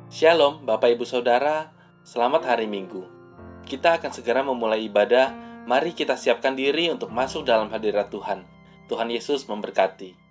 Shalom Bapak Ibu Saudara, selamat hari Minggu. Kita akan segera memulai ibadah, mari kita siapkan diri untuk masuk dalam hadirat Tuhan. Tuhan Yesus memberkati.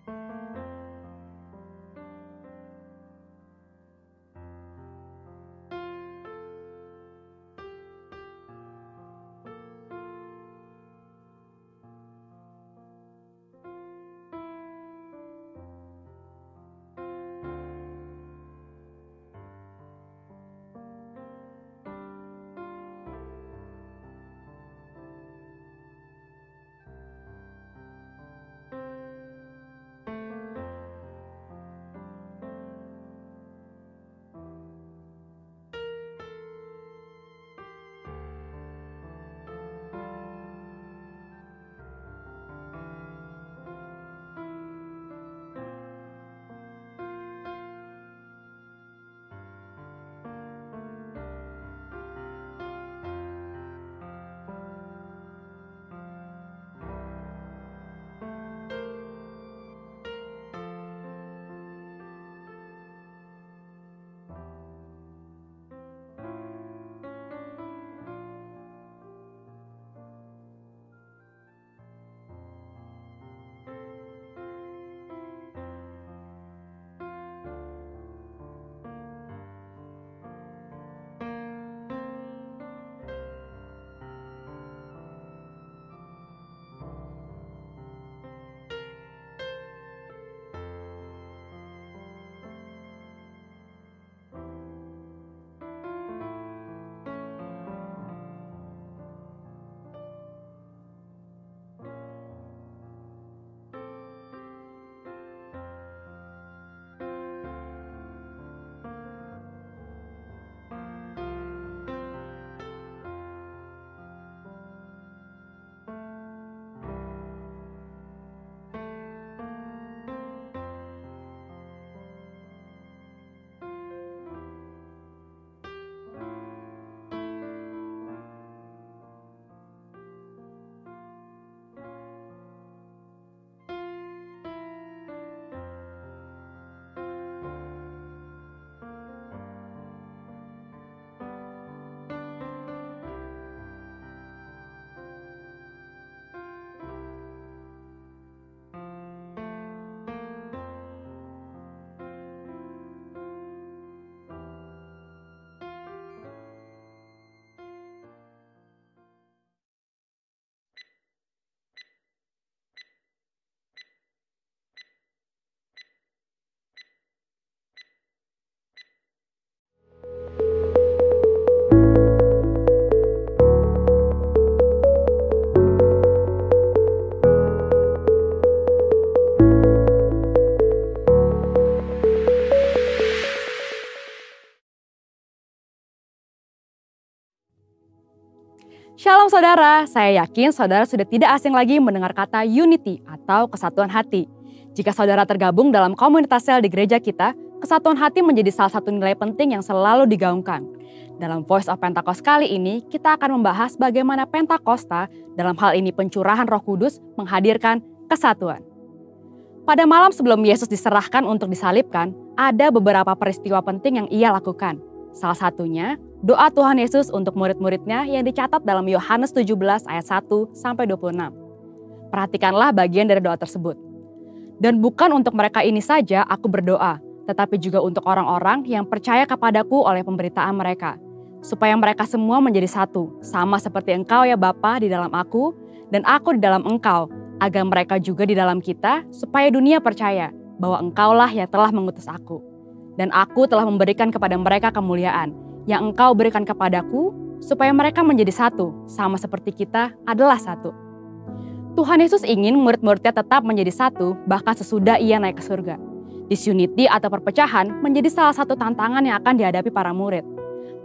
Shalom saudara, saya yakin saudara sudah tidak asing lagi mendengar kata unity atau kesatuan hati. Jika saudara tergabung dalam komunitas sel di gereja kita, kesatuan hati menjadi salah satu nilai penting yang selalu digaungkan. Dalam Voice of Pentecost kali ini, kita akan membahas bagaimana Pentakosta, dalam hal ini pencurahan Roh Kudus, menghadirkan kesatuan. Pada malam sebelum Yesus diserahkan untuk disalibkan, ada beberapa peristiwa penting yang ia lakukan. Salah satunya, doa Tuhan Yesus untuk murid-muridnya yang dicatat dalam Yohanes 17 ayat 1-26. Perhatikanlah bagian dari doa tersebut. Dan bukan untuk mereka ini saja aku berdoa, tetapi juga untuk orang-orang yang percaya kepadaku oleh pemberitaan mereka. Supaya mereka semua menjadi satu, sama seperti engkau ya Bapa di dalam aku, dan aku di dalam engkau, agar mereka juga di dalam kita, supaya dunia percaya bahwa engkaulah yang telah mengutus aku. Dan aku telah memberikan kepada mereka kemuliaan, yang engkau berikan kepadaku, supaya mereka menjadi satu, sama seperti kita adalah satu. Tuhan Yesus ingin murid-muridnya tetap menjadi satu, bahkan sesudah ia naik ke surga. Disunity atau perpecahan menjadi salah satu tantangan yang akan dihadapi para murid.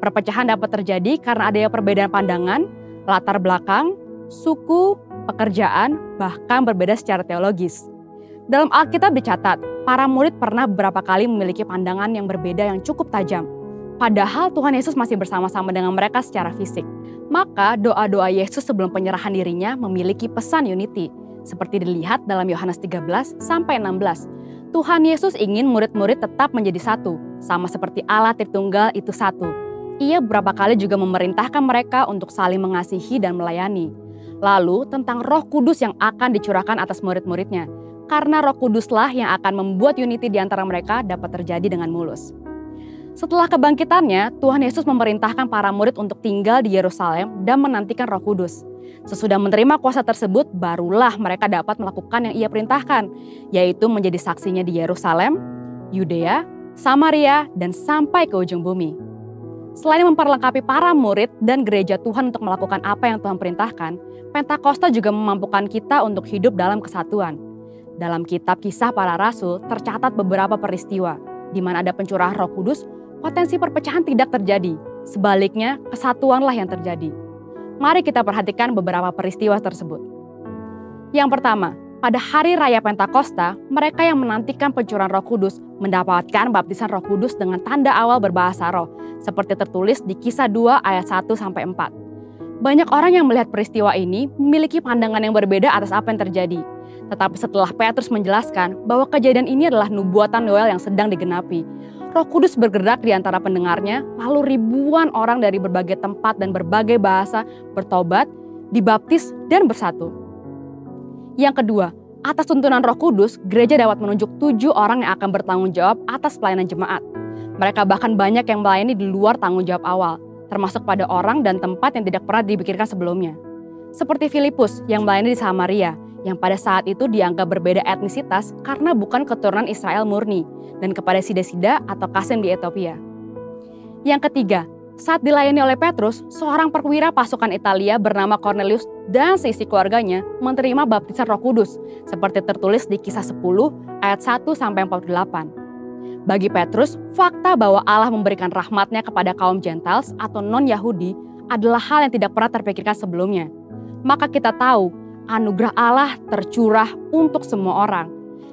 Perpecahan dapat terjadi karena adanya perbedaan pandangan, latar belakang, suku, pekerjaan, bahkan berbeda secara teologis. Dalam Alkitab dicatat, para murid pernah beberapa kali memiliki pandangan yang berbeda yang cukup tajam. Padahal Tuhan Yesus masih bersama-sama dengan mereka secara fisik. Maka doa-doa Yesus sebelum penyerahan dirinya memiliki pesan unity. Seperti dilihat dalam Yohanes 13-16. Tuhan Yesus ingin murid-murid tetap menjadi satu, Sama seperti Allah Tritunggal itu satu. Ia beberapa kali juga memerintahkan mereka untuk saling mengasihi dan melayani. Lalu tentang Roh Kudus yang akan dicurahkan atas murid-muridnya. Karena Roh Kuduslah yang akan membuat unity di antara mereka dapat terjadi dengan mulus. Setelah kebangkitannya, Tuhan Yesus memerintahkan para murid untuk tinggal di Yerusalem dan menantikan Roh Kudus. Sesudah menerima kuasa tersebut, barulah mereka dapat melakukan yang ia perintahkan, yaitu menjadi saksinya di Yerusalem, Yudea, Samaria, dan sampai ke ujung bumi. Selain memperlengkapi para murid dan gereja Tuhan untuk melakukan apa yang Tuhan perintahkan, Pentakosta juga memampukan kita untuk hidup dalam kesatuan. Dalam kitab Kisah Para Rasul tercatat beberapa peristiwa, di mana ada pencurahan Roh Kudus, potensi perpecahan tidak terjadi. Sebaliknya, kesatuanlah yang terjadi. Mari kita perhatikan beberapa peristiwa tersebut. Yang pertama, pada hari raya Pentakosta, mereka yang menantikan pencurahan Roh Kudus mendapatkan baptisan Roh Kudus dengan tanda awal berbahasa roh, seperti tertulis di Kisah 2 ayat 1-4. Banyak orang yang melihat peristiwa ini memiliki pandangan yang berbeda atas apa yang terjadi. Tetapi setelah Petrus menjelaskan bahwa kejadian ini adalah nubuatan Yoel yang sedang digenapi, Roh Kudus bergerak di antara pendengarnya, lalu ribuan orang dari berbagai tempat dan berbagai bahasa bertobat, dibaptis, dan bersatu. Yang kedua, atas tuntunan Roh Kudus, gereja dapat menunjuk 7 orang yang akan bertanggung jawab atas pelayanan jemaat. Mereka bahkan banyak yang melayani di luar tanggung jawab awal, termasuk pada orang dan tempat yang tidak pernah dipikirkan sebelumnya. Seperti Filipus yang melayani di Samaria, yang pada saat itu dianggap berbeda etnisitas karena bukan keturunan Israel murni, dan kepada Sida-Sida atau Kasem di Ethiopia. Yang ketiga, saat dilayani oleh Petrus, seorang perwira pasukan Italia bernama Cornelius dan seisi keluarganya menerima baptisan Roh Kudus, seperti tertulis di Kisah 10 ayat 1-48. Bagi Petrus, fakta bahwa Allah memberikan rahmat-Nya kepada kaum Gentiles atau non-Yahudi adalah hal yang tidak pernah terpikirkan sebelumnya. Maka kita tahu anugerah Allah tercurah untuk semua orang,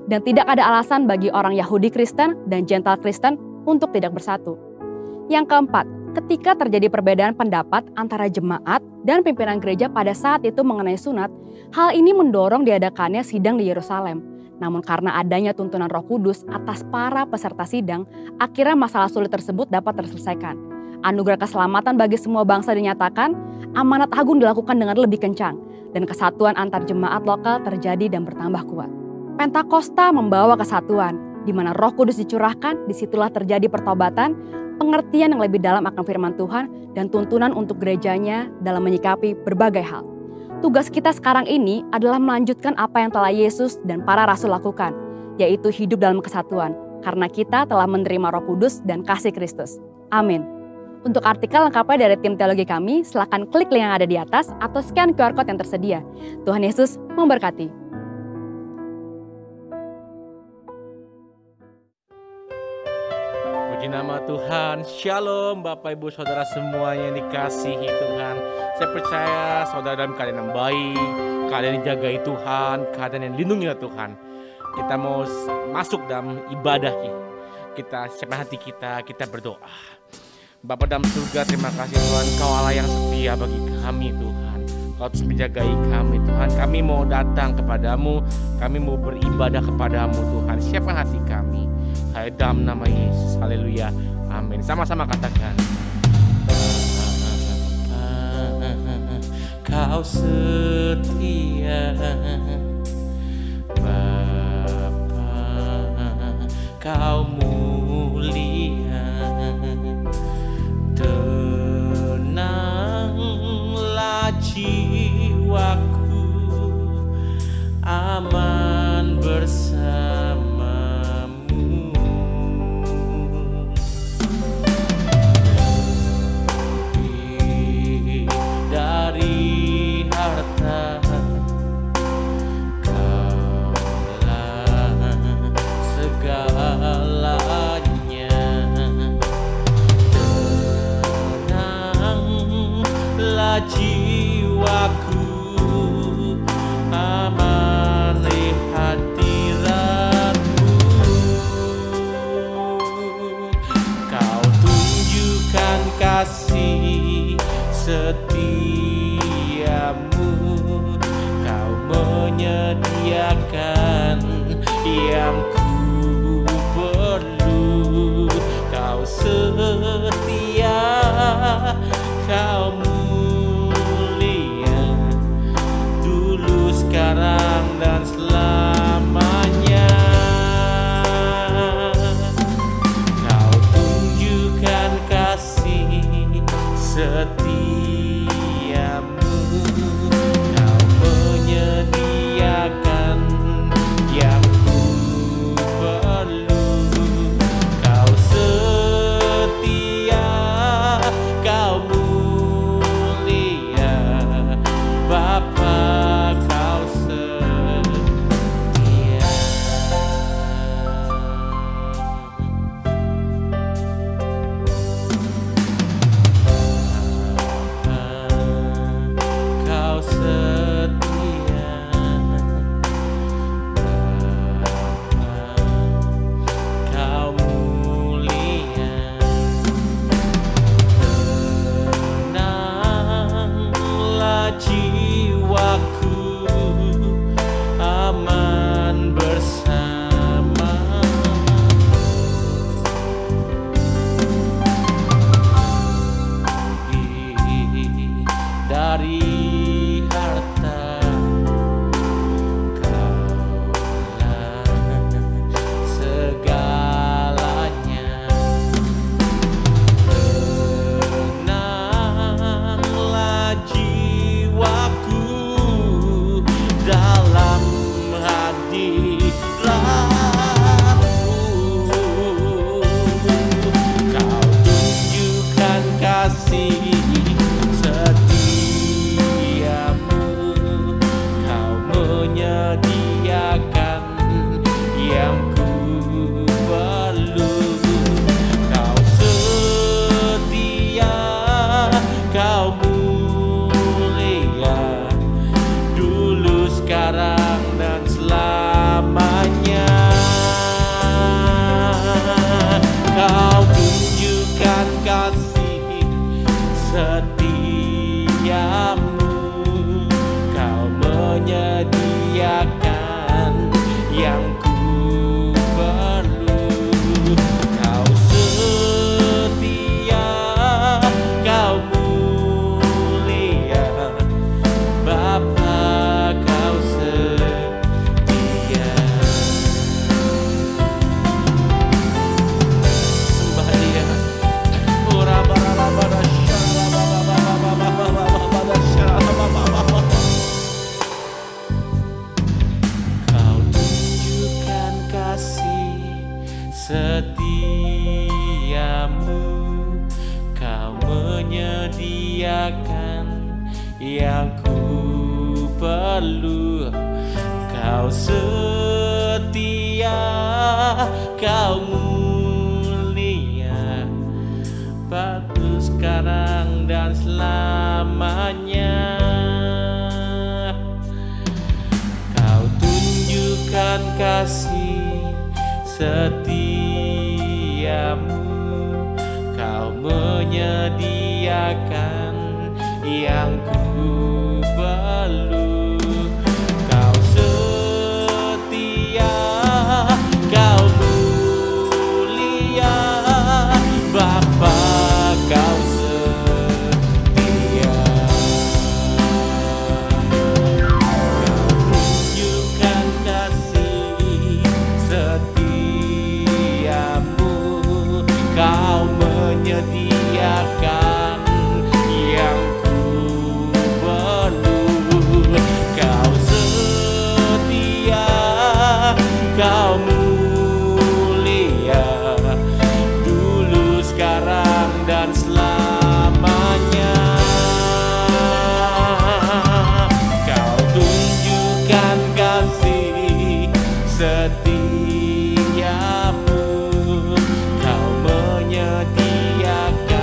dan tidak ada alasan bagi orang Yahudi Kristen dan Gentile Kristen untuk tidak bersatu. Yang keempat, ketika terjadi perbedaan pendapat antara jemaat dan pimpinan gereja pada saat itu mengenai sunat, hal ini mendorong diadakannya sidang di Yerusalem. Namun karena adanya tuntunan Roh Kudus atas para peserta sidang, akhirnya masalah sulit tersebut dapat terselesaikan. Anugerah keselamatan bagi semua bangsa dinyatakan, amanat agung dilakukan dengan lebih kencang, dan kesatuan antar jemaat lokal terjadi dan bertambah kuat. Pentakosta membawa kesatuan, di mana Roh Kudus dicurahkan, disitulah terjadi pertobatan, pengertian yang lebih dalam akan firman Tuhan, dan tuntunan untuk gerejanya dalam menyikapi berbagai hal. Tugas kita sekarang ini adalah melanjutkan apa yang telah Yesus dan para rasul lakukan, yaitu hidup dalam kesatuan, karena kita telah menerima Roh Kudus dan kasih Kristus. Amin. Untuk artikel lengkapnya dari tim teologi kami, silakan klik link yang ada di atas atau scan QR Code yang tersedia. Tuhan Yesus memberkati. Puji nama Tuhan. Shalom Bapak Ibu Saudara semuanya yang dikasihi Tuhan. Saya percaya saudara dalam keadaan yang baik, keadaan yang dijagai Tuhan, keadaan yang dilindungi oleh Tuhan. Kita mau masuk dalam ibadah kita, siapkan hati kita berdoa. Bapa dalam surga, terima kasih Tuhan, Kau Allah yang setia bagi kami Tuhan. Kau terus menjagai kami Tuhan. Kami mau datang kepadamu, kami mau beribadah kepadamu Tuhan. Siapkan hati kami. Hai dalam nama Yesus, haleluya, amin. Sama-sama katakan. Kau setia, Bapa, Kau mulia. Tenanglah jiwaku, aman bersamamu. Dari harta Kaulah segalanya. Tenanglah jiwaku, aman di hadiratmu. Kau tunjukkan kasih setiamu, Kau menyediakan yang ku perlu. Kau mulia dulu, sekarang, dan selamanya. Kau tunjukkan kasih setiamu, Kau menyediakan yang ku perlu. Kau setia, Kau mulia, Bapa, Kau setia. Kau setia, Bapa, Kau mulia. Tenanglah jiwaku, aman bersamamu. Dari harta Kaulah segalanya. Tenanglah jiwaku dalam hadiratmu. Kau tunjukkan kasih setiamu, Kau menyediakan yang ku perlu. Kau setia, Kau mulia dulu, sekarang, dan selamanya. Kau tunjukkan kasih setiamu, Kau menyediakan yang ku perlu. Kau setia, Kau mulia, Bapa, Kau setia. Sembah Dia. Kau tunjukkan kasih setiamu, Kau menyediakan yang ku perlu. Kau setia, Kau mulia, bagus sekarang dan selamanya. Kau tunjukkan kasih setiamu, Kau menyediakan yang ku perlu. Kau setia, Kau mulia, Bapa, Kau setia. Kau tunjukkan kasih setiamu, Kau menyediakan yang ku perlu. Kau setia, Kau mulia dulu, sekarang, dan selamanya. Kau tunjukkan kasih setiamu, Kau menyediakan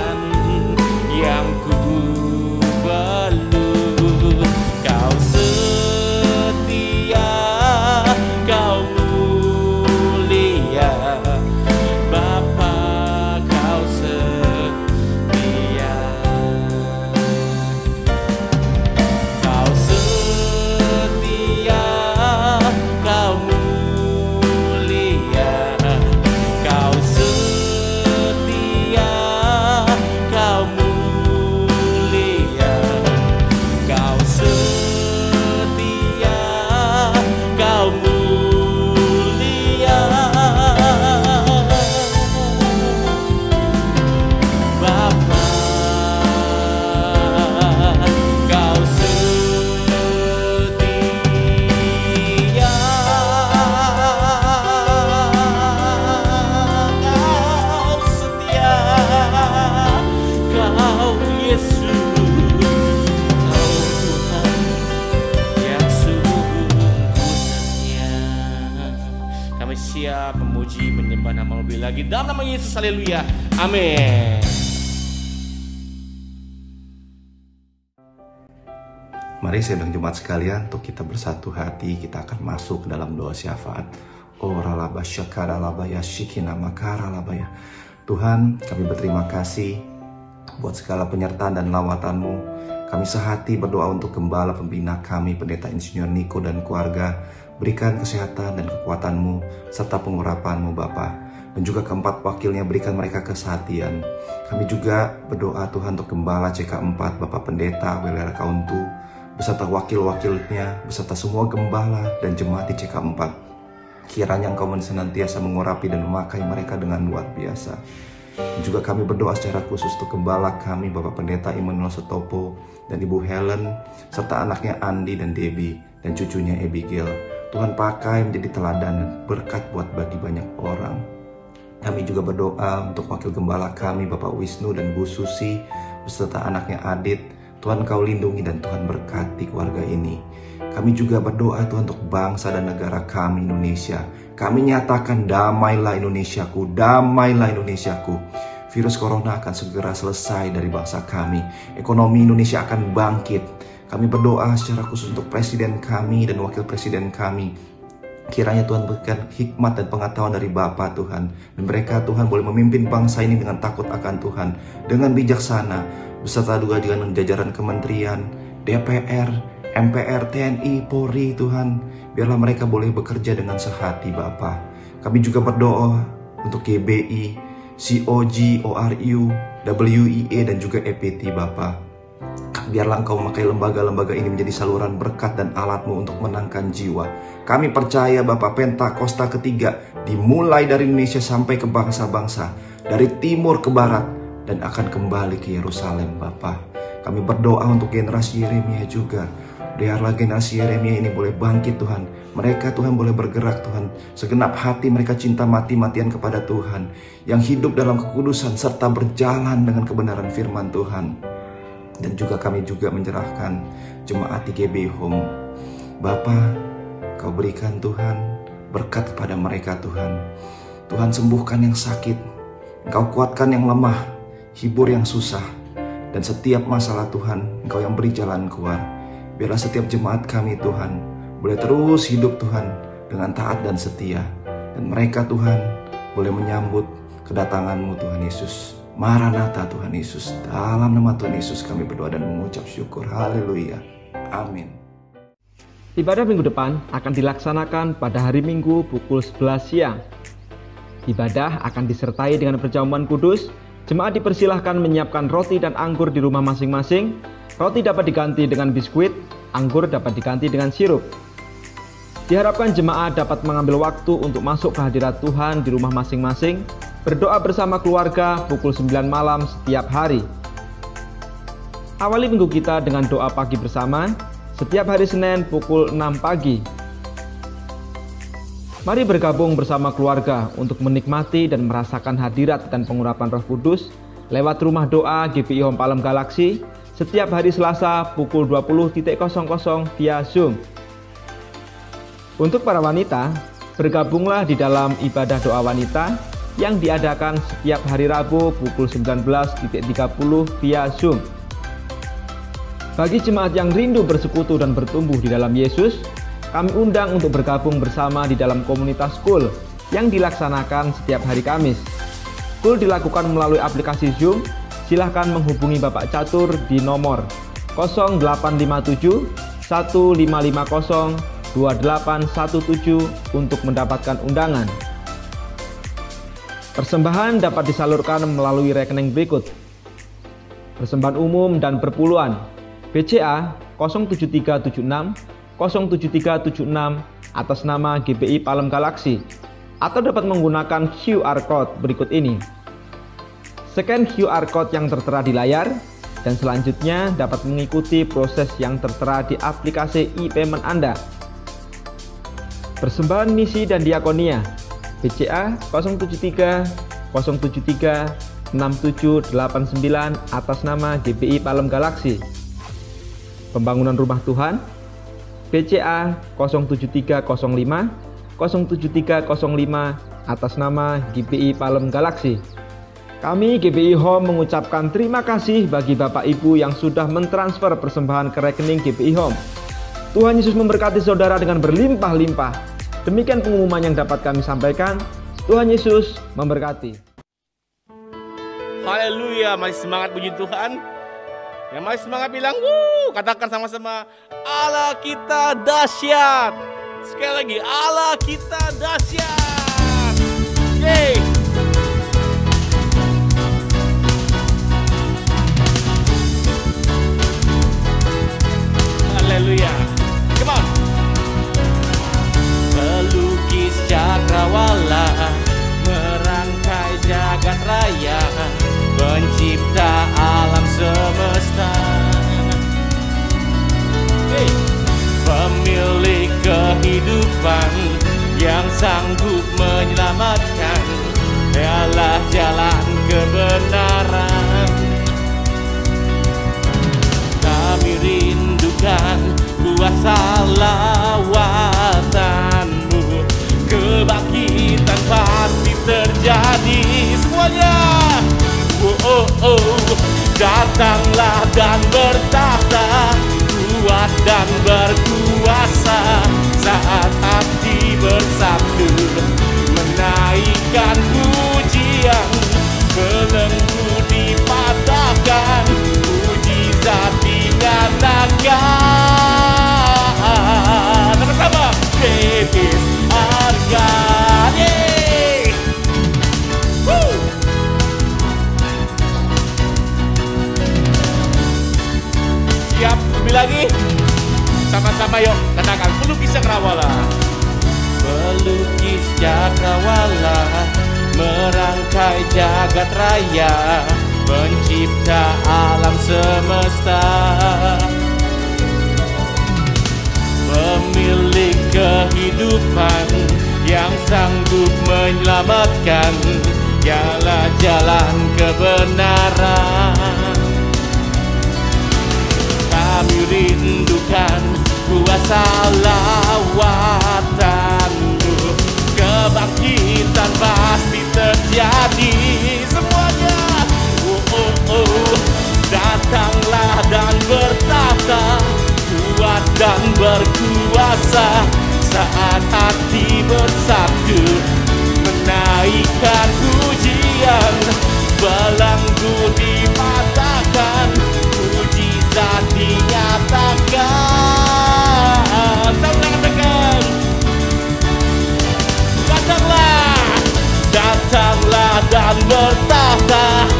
Di dalam nama Yesus, haleluya. Amin. Mari sedang jemaat sekalian, untuk kita bersatu hati, kita akan masuk ke dalam doa syafaat. Tuhan, kami berterima kasih buat segala penyertaan dan lawatan-Mu. Kami sehati berdoa untuk gembala pembina kami, Pendeta Insinyur Niko dan keluarga. Berikan kesehatan dan kekuatan-Mu serta pengurapan-Mu Bapa. Dan juga keempat wakilnya, berikan mereka kesehatian. Kami juga berdoa Tuhan untuk gembala CK4, Bapak Pendeta Welera Kauntu, beserta wakil-wakilnya, beserta semua gembala dan jemaat di CK4. Kiranya Engkau senantiasa mengurapi dan memakai mereka dengan luar biasa. Dan juga kami berdoa secara khusus untuk gembala kami, Bapak Pendeta Immanuel Setopo dan Ibu Helen, serta anaknya Andi dan Debbie, dan cucunya Abigail. Tuhan pakai menjadi teladan dan berkat buat bagi banyak orang. Kami juga berdoa untuk wakil gembala kami, Bapak Wisnu dan Bu Susi, beserta anaknya Adit. Tuhan Kau lindungi dan Tuhan berkati keluarga ini. Kami juga berdoa Tuhan untuk bangsa dan negara kami Indonesia. Kami nyatakan damailah Indonesiaku, damailah Indonesiaku. Virus corona akan segera selesai dari bangsa kami. Ekonomi Indonesia akan bangkit. Kami berdoa secara khusus untuk presiden kami dan wakil presiden kami. Kiranya Tuhan berikan hikmat dan pengetahuan dari Bapa Tuhan. Dan mereka Tuhan boleh memimpin bangsa ini dengan takut akan Tuhan, dengan bijaksana, beserta juga dengan jajaran kementerian, DPR, MPR, TNI, Polri Tuhan. Biarlah mereka boleh bekerja dengan sehati Bapa. Kami juga berdoa untuk GBI, COG, ORU, WIE dan juga EPT Bapa. Biarlah Engkau memakai lembaga-lembaga ini menjadi saluran berkat dan alat-Mu untuk menangkan jiwa. Kami percaya Bapak, Pentakosta ketiga dimulai dari Indonesia sampai ke bangsa-bangsa, dari timur ke barat, dan akan kembali ke Yerusalem Bapa. Kami berdoa untuk generasi Yeremia juga. Biarlah generasi Yeremia ini boleh bangkit Tuhan. Mereka Tuhan boleh bergerak Tuhan. Segenap hati mereka cinta mati-matian kepada Tuhan, yang hidup dalam kekudusan serta berjalan dengan kebenaran firman Tuhan. Dan juga kami juga menyerahkan jemaat IGB Home. Bapa, Kau berikan Tuhan berkat kepada mereka Tuhan. Tuhan sembuhkan yang sakit, Engkau kuatkan yang lemah, hibur yang susah, dan setiap masalah Tuhan Engkau yang beri jalan keluar. Biarlah setiap jemaat kami Tuhan boleh terus hidup Tuhan dengan taat dan setia. Dan mereka Tuhan boleh menyambut kedatangan-Mu Tuhan Yesus. Maranatha Tuhan Yesus. Dalam nama Tuhan Yesus kami berdoa dan mengucap syukur. Haleluya. Amin. Ibadah minggu depan akan dilaksanakan pada hari Minggu pukul 11 siang. Ibadah akan disertai dengan perjamuan kudus. Jemaat dipersilahkan menyiapkan roti dan anggur di rumah masing-masing. Roti dapat diganti dengan biskuit, anggur dapat diganti dengan sirup. Diharapkan jemaat dapat mengambil waktu untuk masuk ke hadirat Tuhan di rumah masing-masing, berdoa bersama keluarga pukul 9 malam setiap hari. Awali minggu kita dengan doa pagi bersama setiap hari Senin pukul 6 pagi. Mari bergabung bersama keluarga untuk menikmati dan merasakan hadirat dan pengurapan Roh Kudus lewat rumah doa GBI Home Palem Galaksi setiap hari Selasa pukul 20.00 via Zoom. Untuk para wanita, bergabunglah di dalam ibadah doa wanita yang diadakan setiap hari Rabu pukul 19.30 via Zoom. Bagi jemaat yang rindu bersekutu dan bertumbuh di dalam Yesus, kami undang untuk bergabung bersama di dalam komunitas Kul yang dilaksanakan setiap hari Kamis. Kul dilakukan melalui aplikasi Zoom. Silahkan menghubungi Bapak Catur di nomor 0857 1550 2817 untuk mendapatkan undangan. Persembahan dapat disalurkan melalui rekening berikut: persembahan umum dan perpuluhan BCA 07376 07376 atas nama GBI Palem Galaksi, atau dapat menggunakan QR Code berikut ini. Scan QR Code yang tertera di layar dan selanjutnya dapat mengikuti proses yang tertera di aplikasi e-payment Anda. Persembahan misi dan diakonia BCA 073 073 6789 atas nama GBI Palem Galaksi. Pembangunan rumah Tuhan BCA 07305 07305 atas nama GPI Palem Galaksi. Kami GPI Home mengucapkan terima kasih bagi Bapak Ibu yang sudah mentransfer persembahan ke rekening GPI Home. Tuhan Yesus memberkati saudara dengan berlimpah-limpah. Demikian pengumuman yang dapat kami sampaikan. Tuhan Yesus memberkati. Haleluya, masih semangat puji Tuhan. Yang masih semangat bilang, wuh, katakan sama-sama, Allah kita dahsyat. Sekali lagi, Allah kita dahsyat. Yeay. Haleluya. Come on. Pelukis cakrawala, merangkai jagat raya, pencipta alam semesta. Hey. Pemilik kehidupan yang sanggup menyelamatkan, Dialah jalan kebenaran. Kami rindukan kuasa lawatanmu, kebangkitan pasti terjadi semuanya. Datanglah dan bertahta, kuat dan berkuasa, saat hati bersatu menaikkan pujian, belenggu dipatahkan, mujizat dinyatakan. Sama-sama, great is our God. Yeay! Woo! Siap, lebih lagi. Sama-sama yuk, katakan pelukis cakrawala. Pelukis cakrawala, merangkai jagat raya, pencipta alam semesta. Pemilik kehidupan yang sanggup menyelamatkan, Dialah jalan kebenaran. Kami rindukan kuasa lawatanmu, kebangkitan pasti terjadi semuanya. Datanglah dan bertahta, kuat dan berkuasa, saat hati bersatu menaikkan pujian, belenggu dipatahkan, mujizat dinyatakan. Sama katakan, datanglah dan bertahta,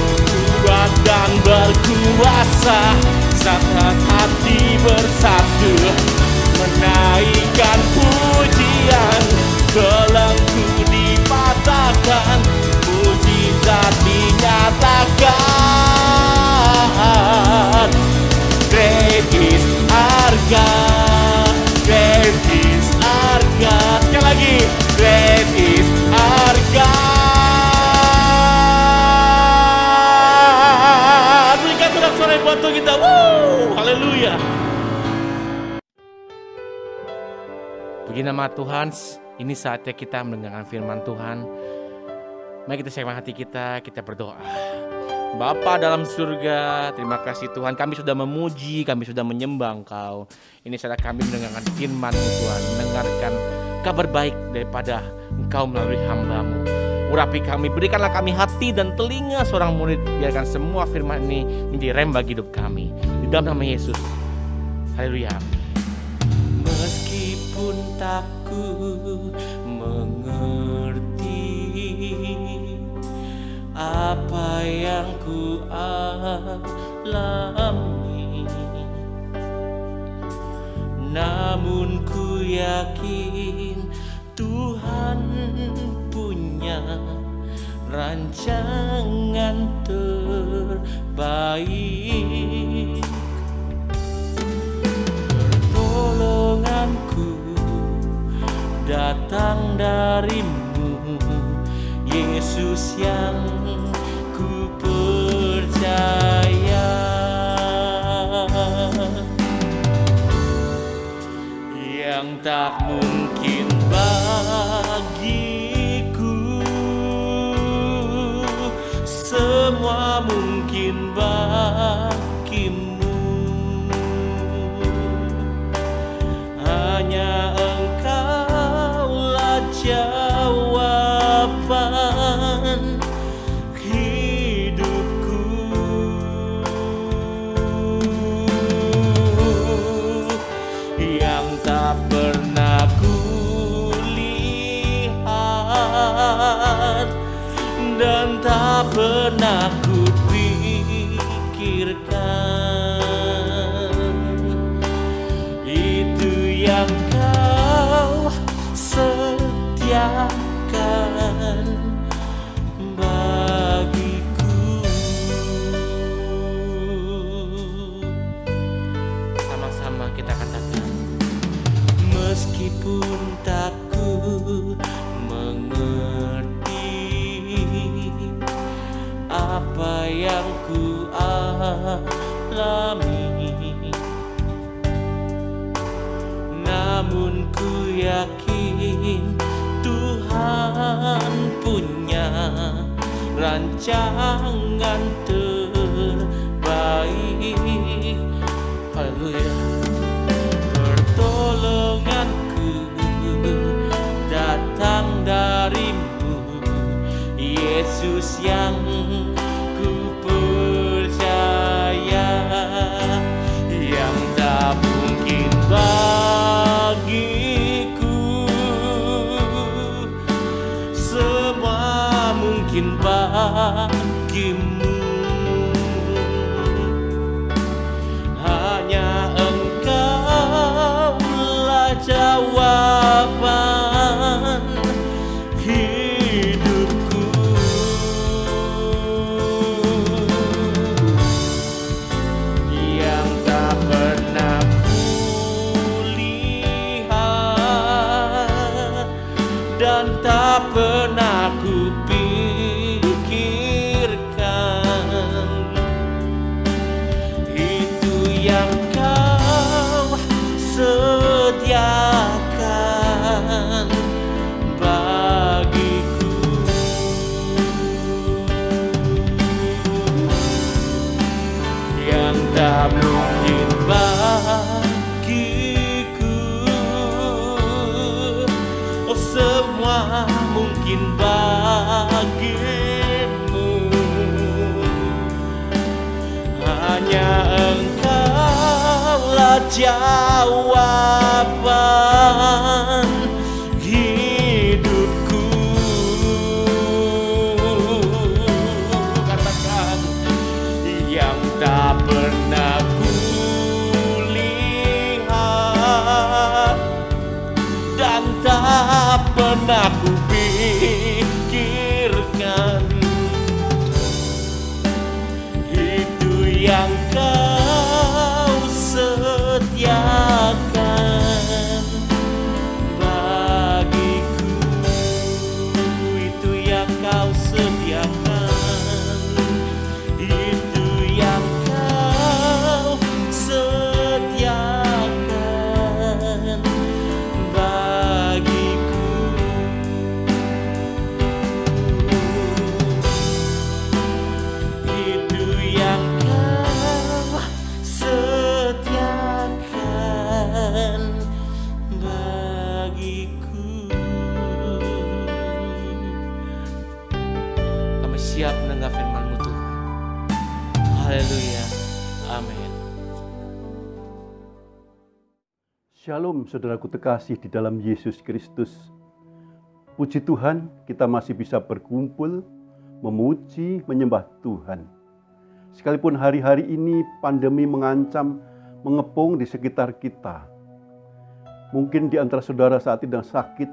kuat dan berkuasa, saat hati bersatu menaikkan pujian, belenggu dipatahkan, mujizat dinyatakan. Great is our God, great is our God. Sekali lagi, great is our God. Berikan sorak-sorai buat Tuhan kita. Woo, haleluya. Puji nama Tuhan, ini saatnya kita mendengarkan firman Tuhan. Mari kita siapkan hati kita berdoa. Bapa dalam surga, terima kasih Tuhan, kami sudah memuji, kami sudah menyembah Engkau. Ini saat kami mendengarkan firman-Mu Tuhan, mendengarkan kabar baik daripada Engkau melalui hamba-Mu. Urapi kami, berikanlah kami hati dan telinga seorang murid, biarkan semua firman ini menjadi rem bagi hidup kami. Di dalam nama Yesus, haleluya. Meskipun tak ku mengerti apa yang ku alami, namun ku yakin Tuhan punya rancangan terbaik. Pertolonganku datang darimu, Yesus yang ku percaya. Yang tak mungkin bagiku ku alami. Namun ku yakin Tuhan punya rancangan terbaik. Haleluya. Pertolonganku datang darimu, Yesus yang ku percaya, yang tak mungkin bagiku semua mungkin bagimu. Hanya Engkaulah jawaban hidupku. Yang tak pernah kulihat dan tak pernah kupikirkan, itu yang Kau sediakan bagiku. Yang tak mungkin bagiku, oh semua mungkin bagimu. Hanya Engkaulah jawaban hidupku. Katakan, yang tak pernah kulihat dan tak pernah kupikirkan, itu yang Kau sediakan bagiku. Itu yang Kau sediakan, itu yang Kau sediakan bagiku. Itu yang Kau sediakan bagiku. Kami siap mendengar firman-Mu Tuhan. Haleluya. Amin. Shalom saudaraku terkasih di dalam Yesus Kristus. Puji Tuhan, kita masih bisa berkumpul, memuji, menyembah Tuhan. Sekalipun hari-hari ini pandemi mengancam, mengepung di sekitar kita. Mungkin di antara saudara saat ini sedang sakit,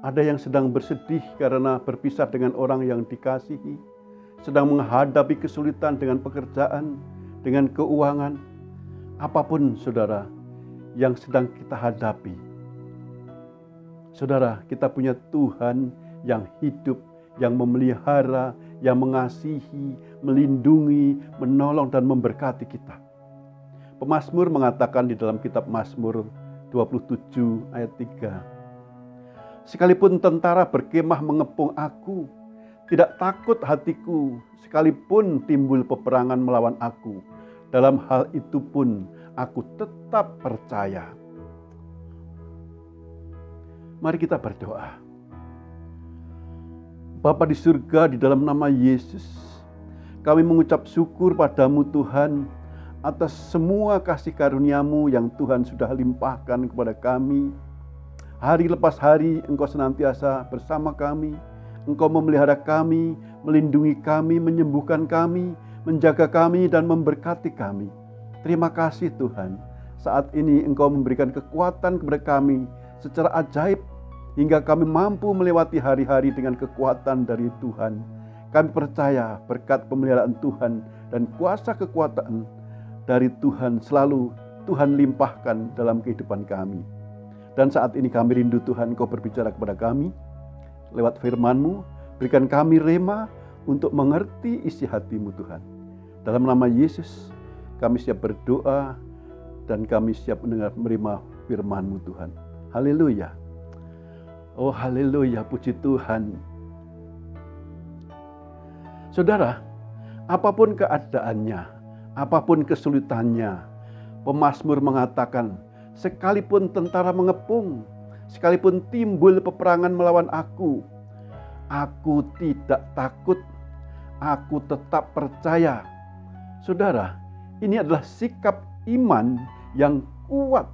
ada yang sedang bersedih karena berpisah dengan orang yang dikasihi, sedang menghadapi kesulitan dengan pekerjaan, dengan keuangan, apapun saudara yang sedang kita hadapi. Saudara, kita punya Tuhan yang hidup, yang memelihara, yang mengasihi, melindungi, menolong dan memberkati kita. Pemazmur mengatakan di dalam kitab Mazmur 27 ayat 3. Sekalipun tentara berkemah mengepung aku, tidak takut hatiku, sekalipun timbul peperangan melawan aku. Dalam hal itu pun aku tetap percaya. Mari kita berdoa. Bapa di surga, di dalam nama Yesus, kami mengucap syukur padamu Tuhan atas semua kasih karunia-Mu yang Tuhan sudah limpahkan kepada kami. Hari lepas hari Engkau senantiasa bersama kami. Engkau memelihara kami, melindungi kami, menyembuhkan kami, menjaga kami dan memberkati kami. Terima kasih Tuhan. Saat ini Engkau memberikan kekuatan kepada kami secara ajaib hingga kami mampu melewati hari-hari dengan kekuatan dari Tuhan. Kami percaya berkat pemeliharaan Tuhan dan kuasa kekuatan dari Tuhan selalu Tuhan limpahkan dalam kehidupan kami. Dan saat ini kami rindu Tuhan, Engkau berbicara kepada kami lewat firman-Mu. Berikan kami rema untuk mengerti isi hati-Mu Tuhan. Dalam nama Yesus, kami siap berdoa dan kami siap menerima firman-Mu Tuhan. Haleluya. Oh haleluya, puji Tuhan. Saudara, apapun keadaannya, apapun kesulitannya, pemazmur mengatakan, sekalipun tentara mengepung, sekalipun timbul peperangan melawan aku tidak takut, aku tetap percaya. Saudara, ini adalah sikap iman yang kuat,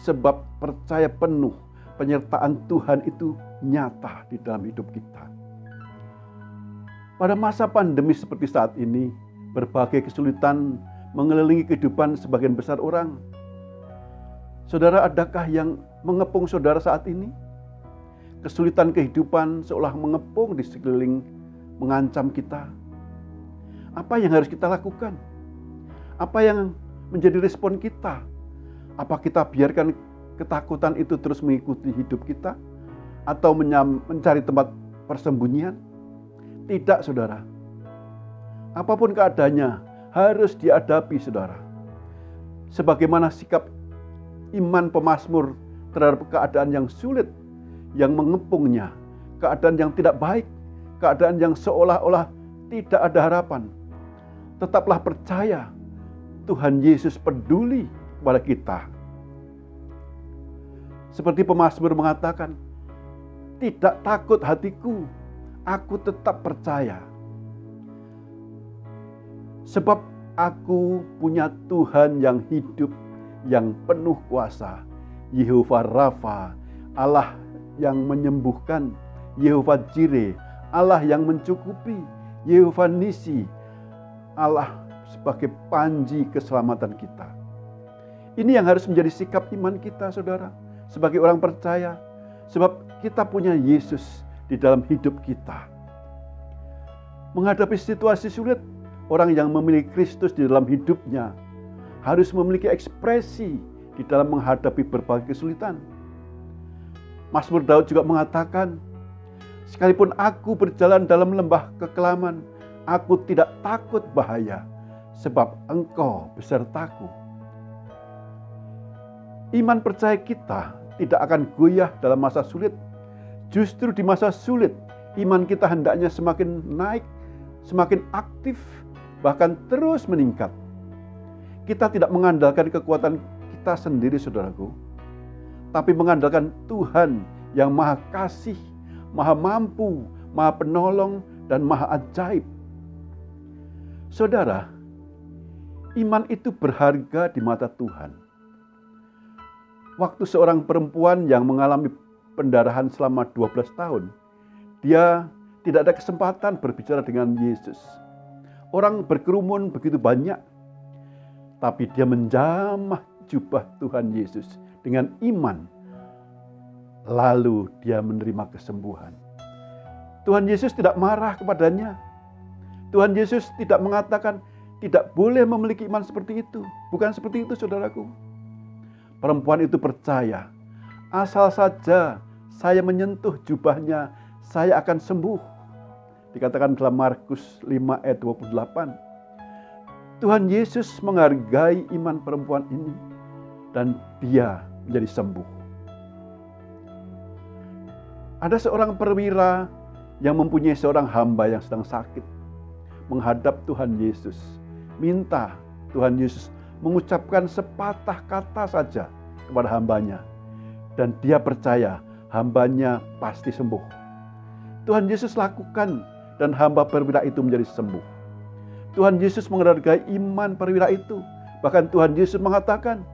sebab percaya penuh penyertaan Tuhan itu nyata di dalam hidup kita. Pada masa pandemi seperti saat ini, berbagai kesulitan mengelilingi kehidupan sebagian besar orang. Saudara, adakah yang mengepung saudara saat ini? Kesulitan kehidupan seolah mengepung di sekeliling, mengancam kita. Apa yang harus kita lakukan? Apa yang menjadi respon kita? Apa kita biarkan ketakutan itu terus mengikuti hidup kita? Atau mencari tempat persembunyian? Tidak, saudara. Apapun keadaannya harus dihadapi, saudara. Sebagaimana sikap iman pemazmur terhadap keadaan yang sulit, yang mengepungnya, keadaan yang tidak baik, keadaan yang seolah-olah tidak ada harapan. Tetaplah percaya, Tuhan Yesus peduli kepada kita. Seperti pemazmur mengatakan, tidak takut hatiku, aku tetap percaya. Sebab aku punya Tuhan yang hidup, yang penuh kuasa, Yehova Rafa, Allah yang menyembuhkan, Yehova Jireh, Allah yang mencukupi, Yehova Nisi, Allah sebagai panji keselamatan kita. Ini yang harus menjadi sikap iman kita, saudara, sebagai orang percaya, sebab kita punya Yesus di dalam hidup kita. Menghadapi situasi sulit, orang yang memiliki Kristus di dalam hidupnya harus memiliki ekspresi di dalam menghadapi berbagai kesulitan. Mazmur Daud juga mengatakan, sekalipun aku berjalan dalam lembah kekelaman, aku tidak takut bahaya, sebab Engkau besertaku. Iman percaya kita tidak akan goyah dalam masa sulit. Justru di masa sulit, iman kita hendaknya semakin naik, semakin aktif, bahkan terus meningkat. Kita tidak mengandalkan kekuatan kita sendiri, saudaraku, tapi mengandalkan Tuhan yang maha kasih, maha mampu, maha penolong, dan maha ajaib. Saudara, iman itu berharga di mata Tuhan. Waktu seorang perempuan yang mengalami pendarahan selama 12 tahun, dia tidak ada kesempatan berbicara dengan Yesus. Orang berkerumun begitu banyak, tapi dia menjamah jubah Tuhan Yesus dengan iman. Lalu dia menerima kesembuhan. Tuhan Yesus tidak marah kepadanya. Tuhan Yesus tidak mengatakan tidak boleh memiliki iman seperti itu. Bukan seperti itu, saudaraku. Perempuan itu percaya, asal saja saya menyentuh jubahnya, saya akan sembuh. Dikatakan dalam Markus 5 ayat 28. Tuhan Yesus menghargai iman perempuan ini dan dia menjadi sembuh. Ada seorang perwira yang mempunyai seorang hamba yang sedang sakit, menghadap Tuhan Yesus, minta Tuhan Yesus mengucapkan sepatah kata saja kepada hambanya, dan dia percaya hambanya pasti sembuh. Tuhan Yesus lakukan dan hamba perwira itu menjadi sembuh. Tuhan Yesus menghargai iman perwira itu. Bahkan Tuhan Yesus mengatakan,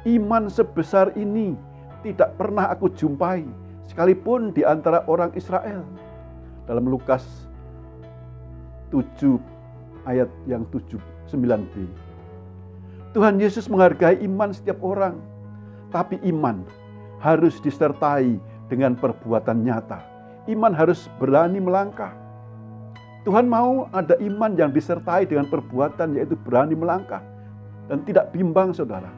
iman sebesar ini tidak pernah aku jumpai, sekalipun di antara orang Israel. Dalam Lukas 7 ayat yang 9b. Tuhan Yesus menghargai iman setiap orang, tapi iman harus disertai dengan perbuatan nyata. Iman harus berani melangkah. Tuhan mau ada iman yang disertai dengan perbuatan, yaitu berani melangkah dan tidak bimbang, saudara.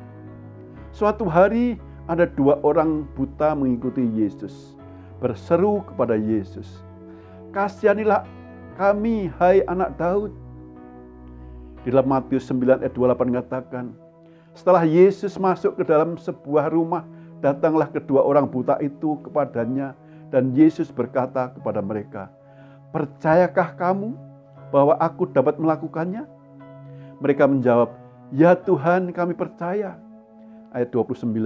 Suatu hari ada dua orang buta mengikuti Yesus, berseru kepada Yesus, "Kasihanilah kami, hai anak Daud." Di dalam Matius 9 ayat 28 mengatakan, setelah Yesus masuk ke dalam sebuah rumah, datanglah kedua orang buta itu kepadanya, dan Yesus berkata kepada mereka, percayakah kamu bahwa aku dapat melakukannya? Mereka menjawab, ya Tuhan, kami percaya. Ayat 29,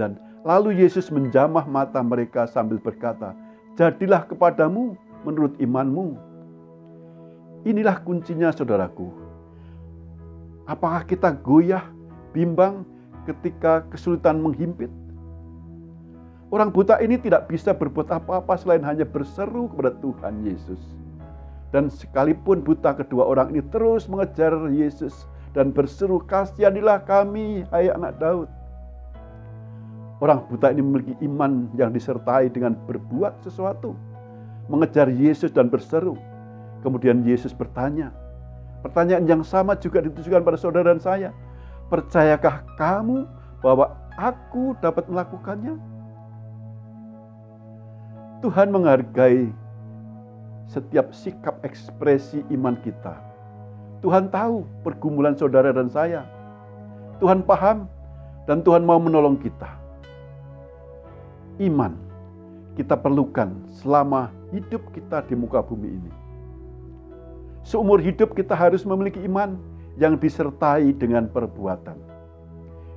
lalu Yesus menjamah mata mereka sambil berkata, jadilah kepadamu menurut imanmu. Inilah kuncinya, saudaraku. Apakah kita goyah, bimbang ketika kesulitan menghimpit? Orang buta ini tidak bisa berbuat apa-apa selain hanya berseru kepada Tuhan Yesus. Dan sekalipun buta, kedua orang ini terus mengejar Yesus dan berseru, kasihanilah kami, hai anak Daud. Orang buta ini memiliki iman yang disertai dengan berbuat sesuatu, mengejar Yesus dan berseru. Kemudian Yesus bertanya, pertanyaan yang sama juga ditujukan pada saudara dan saya. Percayakah kamu bahwa aku dapat melakukannya? Tuhan menghargai setiap sikap ekspresi iman kita. Tuhan tahu pergumulan saudara dan saya. Tuhan paham dan Tuhan mau menolong kita. Iman kita perlukan selama hidup kita di muka bumi ini. Seumur hidup kita harus memiliki iman yang disertai dengan perbuatan.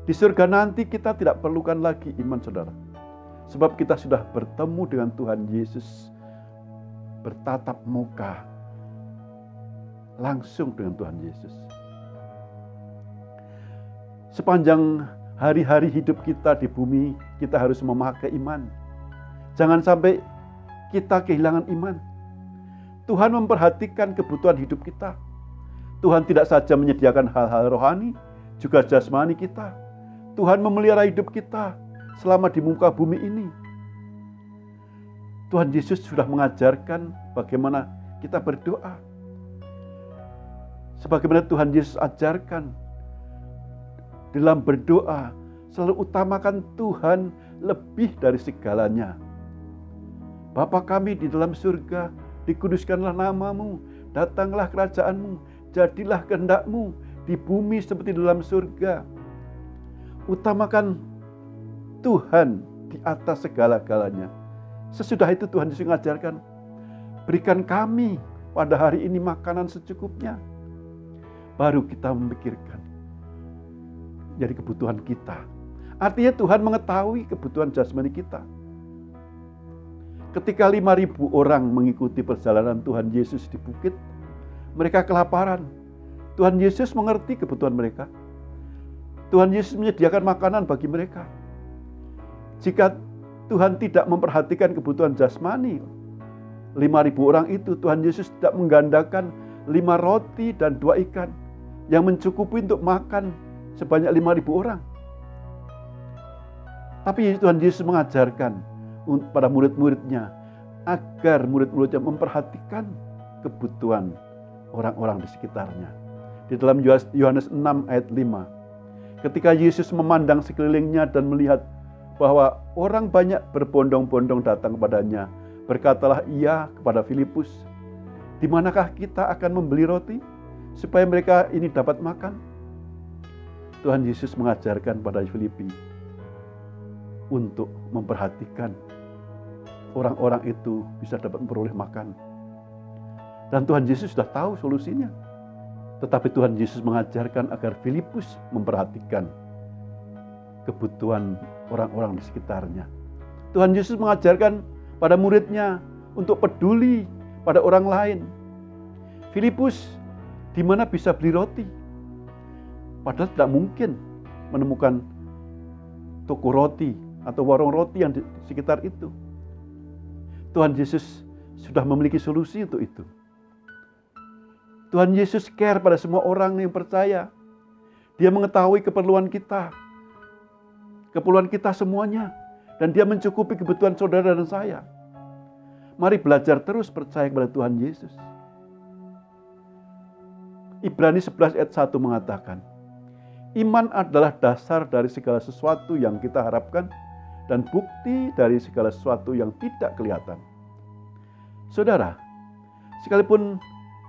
Di surga nanti kita tidak perlukan lagi iman, saudara. Sebab kita sudah bertemu dengan Tuhan Yesus, bertatap muka langsung dengan Tuhan Yesus. Sepanjang hari-hari hidup kita di bumi, kita harus memakai iman. Jangan sampai kita kehilangan iman. Tuhan memperhatikan kebutuhan hidup kita. Tuhan tidak saja menyediakan hal-hal rohani, juga jasmani kita. Tuhan memelihara hidup kita selama di muka bumi ini. Tuhan Yesus sudah mengajarkan bagaimana kita berdoa. Sebagaimana Tuhan Yesus ajarkan, dalam berdoa selalu utamakan Tuhan lebih dari segalanya. Bapa kami di dalam surga, dikuduskanlah namamu, datanglah kerajaanmu, jadilah kehendak-mu di bumi seperti di dalam surga. Utamakan Tuhan di atas segala-galanya. Sesudah itu Tuhan Yesus mengajarkan, berikan kami pada hari ini makanan secukupnya. Baru kita memikirkan jadi kebutuhan kita. Artinya Tuhan mengetahui kebutuhan jasmani kita. Ketika 5.000 orang mengikuti perjalanan Tuhan Yesus di bukit, mereka kelaparan. Tuhan Yesus mengerti kebutuhan mereka. Tuhan Yesus menyediakan makanan bagi mereka. Jika Tuhan tidak memperhatikan kebutuhan jasmani 5.000 orang itu, Tuhan Yesus tidak menggandakan 5 roti dan 2 ikan yang mencukupi untuk makan sebanyak 5.000 orang. Tapi Tuhan Yesus mengajarkan pada murid-muridnya agar murid-muridnya memperhatikan kebutuhan orang-orang di sekitarnya. Di dalam Yohanes 6 ayat 5, ketika Yesus memandang sekelilingnya dan melihat bahwa orang banyak berbondong-bondong datang kepadanya, berkatalah ia kepada Filipus, di manakah kita akan membeli roti supaya mereka ini dapat makan? Tuhan Yesus mengajarkan pada Filipi untuk memperhatikan orang-orang itu bisa dapat memperoleh makan. Dan Tuhan Yesus sudah tahu solusinya. Tetapi Tuhan Yesus mengajarkan agar Filipus memperhatikan kebutuhan orang-orang di sekitarnya. Tuhan Yesus mengajarkan pada muridnya untuk peduli pada orang lain. Filipus, di mana bisa beli roti? Padahal tidak mungkin menemukan toko roti atau warung roti yang di sekitar itu. Tuhan Yesus sudah memiliki solusi untuk itu. Tuhan Yesus care pada semua orang yang percaya. Dia mengetahui keperluan kita semuanya. Dan dia mencukupi kebutuhan saudara dan saya. Mari belajar terus percaya kepada Tuhan Yesus. Ibrani 11 ayat 1 mengatakan, iman adalah dasar dari segala sesuatu yang kita harapkan dan bukti dari segala sesuatu yang tidak kelihatan. Saudara, sekalipun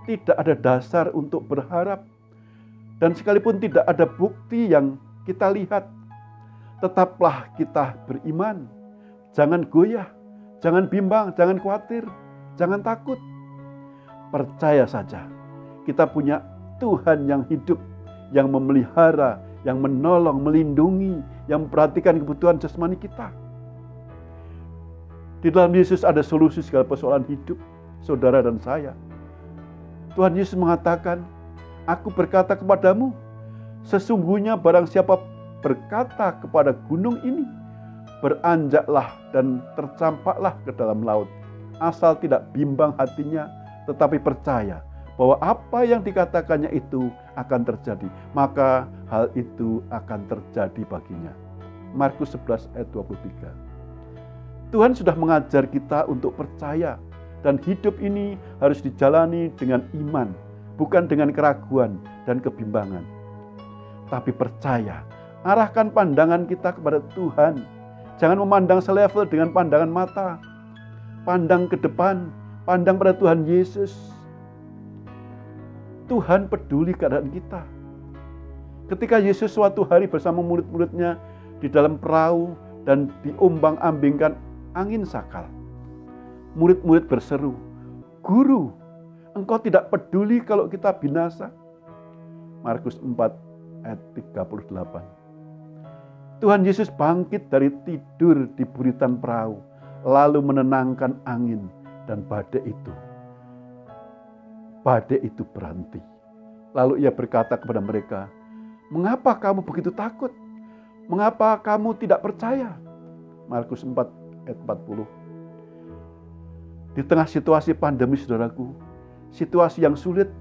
tidak ada dasar untuk berharap, Dan sekalipun tidak ada bukti yang kita lihat, tetaplah kita beriman. Jangan goyah, jangan bimbang, jangan khawatir, jangan takut. Percaya saja, kita punya Tuhan yang hidup, yang memelihara, yang menolong, melindungi, yang memperhatikan kebutuhan jasmani kita. Di dalam Yesus ada solusi segala persoalan hidup saudara dan saya. Tuhan Yesus mengatakan, aku berkata kepadamu, sesungguhnya barang siapa berkata kepada gunung ini, beranjaklah dan tercampaklah ke dalam laut, asal tidak bimbang hatinya, tetapi percaya bahwa apa yang dikatakannya itu akan terjadi, maka hal itu akan terjadi baginya. Markus 11 ayat 23. Tuhan sudah mengajar kita untuk percaya, dan hidup ini harus dijalani dengan iman, bukan dengan keraguan dan kebimbangan. Tapi percaya, arahkan pandangan kita kepada Tuhan. Jangan memandang selevel dengan pandangan mata. Pandang ke depan, pandang pada Tuhan Yesus. Tuhan peduli keadaan kita. Ketika Yesus suatu hari bersama murid-muridnya di dalam perahu dan diombang-ambingkan angin sakal, murid-murid berseru, "Guru, Engkau tidak peduli kalau kita binasa." Markus 4 ayat 38. Tuhan Yesus bangkit dari tidur di buritan perahu, lalu menenangkan angin dan badai itu. Badai itu berhenti. Lalu ia berkata kepada mereka, "Mengapa kamu begitu takut? Mengapa kamu tidak percaya?" Markus 4 ayat 40. Di tengah situasi pandemi, saudaraku, situasi yang sulit,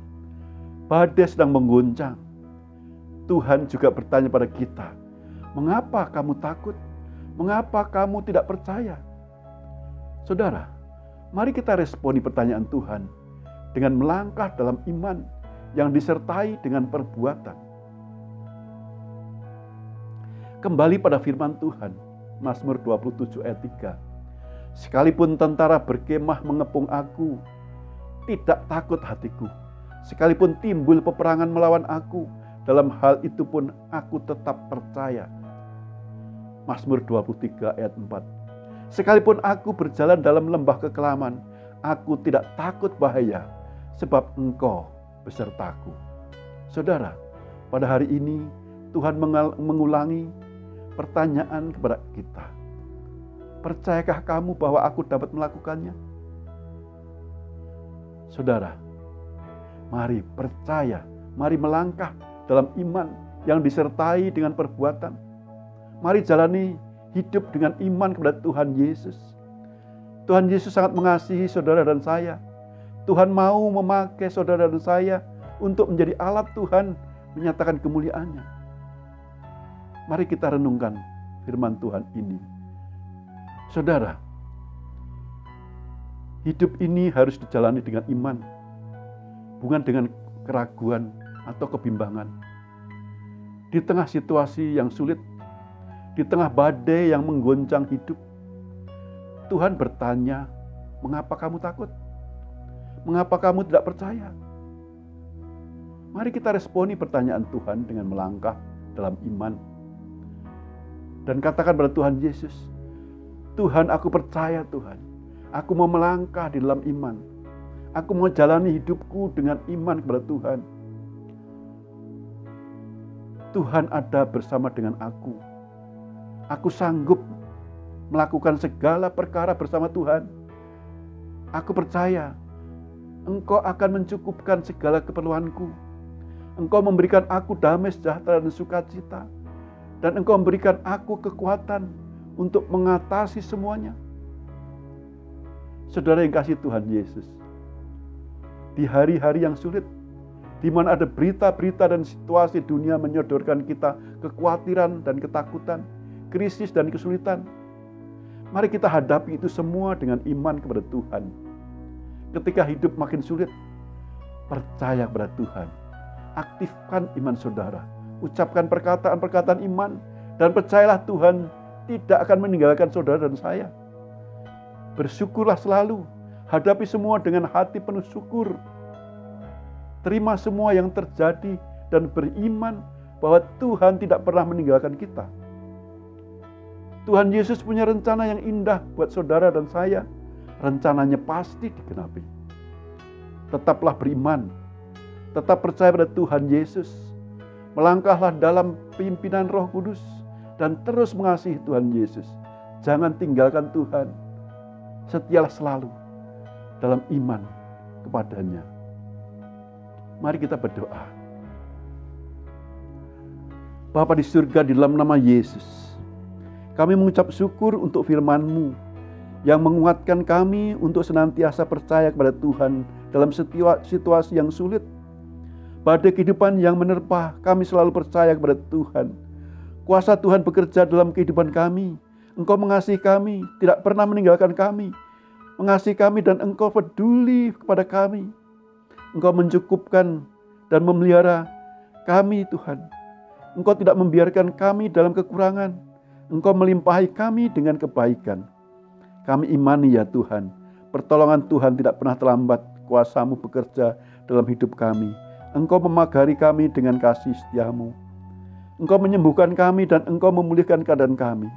badai sedang mengguncang, Tuhan juga bertanya pada kita, "Mengapa kamu takut? Mengapa kamu tidak percaya?" Saudara, mari kita responi pertanyaan Tuhan dengan melangkah dalam iman yang disertai dengan perbuatan. Kembali pada firman Tuhan, Mazmur 27 ayat 3. "Sekalipun tentara berkemah mengepung aku, tidak takut hatiku. Sekalipun timbul peperangan melawan aku, dalam hal itu pun aku tetap percaya." Mazmur 23 ayat 4. "Sekalipun aku berjalan dalam lembah kekelaman, aku tidak takut bahaya, sebab Engkau besertaku." Saudara, pada hari ini Tuhan mengulangi pertanyaan kepada kita. Percayakah kamu bahwa aku dapat melakukannya? Saudara, mari percaya, mari melangkah dalam iman yang disertai dengan perbuatan. Mari jalani hidup dengan iman kepada Tuhan Yesus. Tuhan Yesus sangat mengasihi saudara dan saya. Tuhan mau memakai saudara dan saya untuk menjadi alat Tuhan menyatakan kemuliaan-Nya. Mari kita renungkan firman Tuhan ini. Saudara, hidup ini harus dijalani dengan iman, bukan dengan keraguan atau kebimbangan. Di tengah situasi yang sulit, di tengah badai yang menggoncang hidup, Tuhan bertanya, "Mengapa kamu takut? Mengapa kamu tidak percaya?" Mari kita responi pertanyaan Tuhan dengan melangkah dalam iman. Dan katakan pada Tuhan Yesus, "Tuhan, aku percaya Tuhan. Aku mau melangkah di dalam iman. Aku mau jalani hidupku dengan iman kepada Tuhan. Tuhan ada bersama dengan aku. Aku sanggup melakukan segala perkara bersama Tuhan. Aku percaya Engkau akan mencukupkan segala keperluanku. Engkau memberikan aku damai sejahtera dan sukacita. Dan Engkau memberikan aku kekuatan untuk mengatasi semuanya." Saudara yang kasih Tuhan Yesus, di hari-hari yang sulit, di mana ada berita-berita dan situasi dunia menyodorkan kita kekhawatiran dan ketakutan, krisis dan kesulitan, mari kita hadapi itu semua dengan iman kepada Tuhan. Ketika hidup makin sulit, percaya kepada Tuhan. Aktifkan iman saudara. Ucapkan perkataan-perkataan iman. Dan percayalah Tuhan tidak akan meninggalkan saudara dan saya. Bersyukurlah selalu. Hadapi semua dengan hati penuh syukur. Terima semua yang terjadi dan beriman bahwa Tuhan tidak pernah meninggalkan kita. Tuhan Yesus punya rencana yang indah buat saudara dan saya. Rencananya pasti digenapi. Tetaplah beriman, tetap percaya pada Tuhan Yesus. Melangkahlah dalam pimpinan Roh Kudus dan terus mengasihi Tuhan Yesus. Jangan tinggalkan Tuhan. Setialah selalu dalam iman kepadanya. Mari kita berdoa. Bapa di surga, di dalam nama Yesus, kami mengucap syukur untuk firman-Mu yang menguatkan kami untuk senantiasa percaya kepada Tuhan dalam setiap situasi yang sulit. Pada kehidupan yang menerpa, kami selalu percaya kepada Tuhan. Kuasa Tuhan bekerja dalam kehidupan kami. Engkau mengasihi kami, tidak pernah meninggalkan kami. Mengasihi kami dan Engkau peduli kepada kami. Engkau mencukupkan dan memelihara kami, Tuhan. Engkau tidak membiarkan kami dalam kekurangan. Engkau melimpahi kami dengan kebaikan. Kami imani ya Tuhan, pertolongan Tuhan tidak pernah terlambat. Kuasa-Mu bekerja dalam hidup kami. Engkau memagari kami dengan kasih setia-Mu. Engkau menyembuhkan kami dan Engkau memulihkan keadaan kami.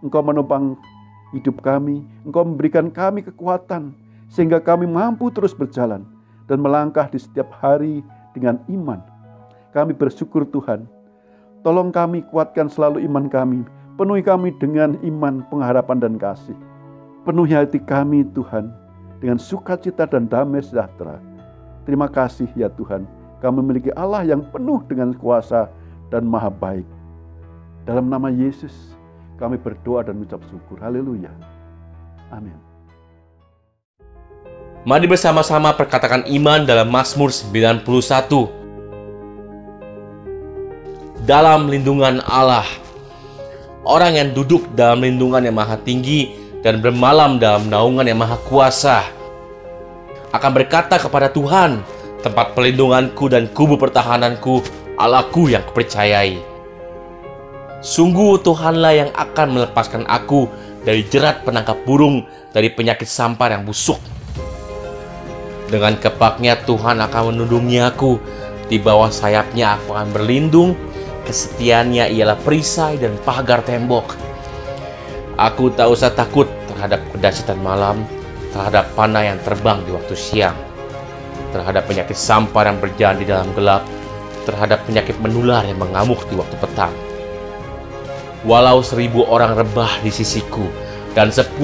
Engkau menopang hidup kami. Engkau memberikan kami kekuatan sehingga kami mampu terus berjalan dan melangkah di setiap hari dengan iman. Kami bersyukur Tuhan. Tolong kami, kuatkan selalu iman kami. Penuhi kami dengan iman, pengharapan dan kasih. Penuhi hati kami Tuhan dengan sukacita dan damai sejahtera. Terima kasih ya Tuhan. Kami memiliki Allah yang penuh dengan kuasa dan maha baik. Dalam nama Yesus kami berdoa dan mengucap syukur. Haleluya. Amin. Mari bersama-sama perkatakan iman dalam Mazmur 91. Dalam lindungan Allah. Orang yang duduk dalam lindungan yang maha tinggi dan bermalam dalam naungan yang maha kuasa akan berkata kepada Tuhan, tempat pelindunganku dan kubu pertahananku, Allahku yang kupercayai. Sungguh Tuhanlah yang akan melepaskan aku dari jerat penangkap burung, dari penyakit sampar yang busuk. Dengan kepaknya Tuhan akan menundungi aku, di bawah sayapnya aku akan berlindung. Kesetiaannya ialah perisai dan pagar tembok. Aku tak usah takut terhadap kedahsyatan malam, terhadap panah yang terbang di waktu siang, terhadap penyakit sampar yang berjalan di dalam gelap, terhadap penyakit menular yang mengamuk di waktu petang. Walau 1000 orang rebah di sisiku dan 10.000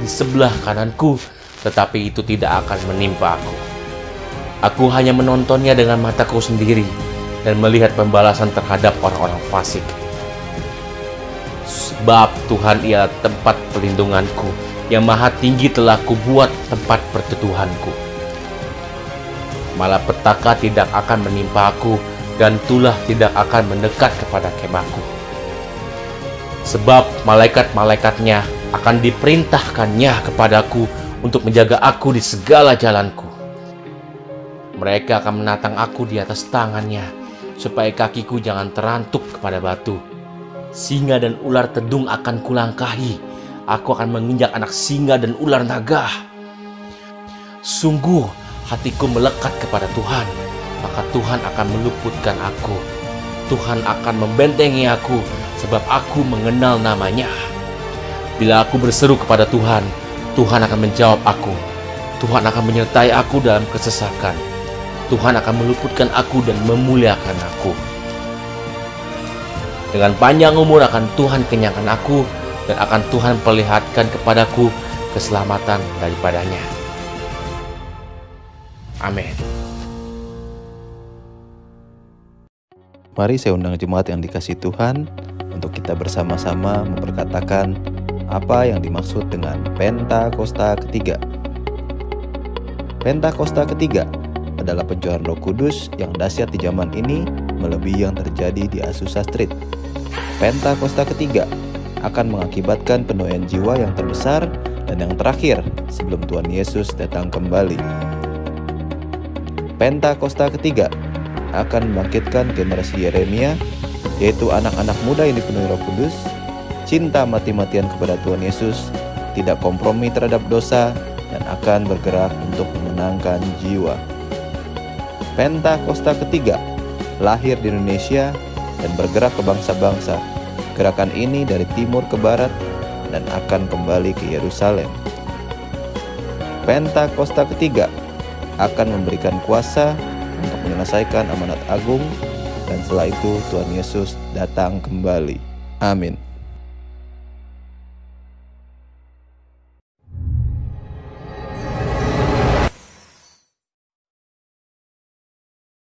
di sebelah kananku, tetapi itu tidak akan menimpa aku. Aku hanya menontonnya dengan mataku sendiri dan melihat pembalasan terhadap orang-orang fasik. Sebab Tuhan ialah tempat perlindunganku, yang maha tinggi telah kubuat tempat perteduhanku. Malapetaka tidak akan menimpa aku, dan tulah tidak akan mendekat kepada kemahku. Sebab malaikat-malaikatnya akan diperintahkannya kepadaku untuk menjaga aku di segala jalanku. Mereka akan menatang aku di atas tangannya, supaya kakiku jangan terantuk kepada batu. Singa dan ular tedung akan kulangkahi. Aku akan menginjak anak singa dan ular naga. Sungguh hatiku melekat kepada Tuhan, maka Tuhan akan meluputkan aku. Tuhan akan membentengi aku, sebab aku mengenal namanya. Bila aku berseru kepada Tuhan, Tuhan akan menjawab aku. Tuhan akan menyertai aku dalam kesesakan. Tuhan akan meluputkan aku dan memuliakan aku. Dengan panjang umur akan Tuhan kenyangkan aku, dan akan Tuhan perlihatkan kepadaku keselamatan daripadanya. Amin. Mari saya undang jemaat yang dikasihi Tuhan untuk kita bersama-sama memperkatakan apa yang dimaksud dengan Pentakosta ketiga. Pentakosta ketiga adalah pencurahan Roh Kudus yang dahsyat di zaman ini melebihi yang terjadi di Azusa Street. Pentakosta ketiga akan mengakibatkan penuaian jiwa yang terbesar dan yang terakhir sebelum Tuhan Yesus datang kembali. Pentakosta ketiga akan membangkitkan generasi Yeremia, yaitu anak-anak muda yang dipenuhi Roh Kudus, cinta mati-matian kepada Tuhan Yesus, tidak kompromi terhadap dosa, dan akan bergerak untuk memenangkan jiwa. Pentakosta ketiga lahir di Indonesia dan bergerak ke bangsa-bangsa. Gerakan ini dari timur ke barat dan akan kembali ke Yerusalem. Pentakosta ketiga akan memberikan kuasa untuk menyelesaikan amanat agung, dan setelah itu Tuhan Yesus datang kembali. Amin.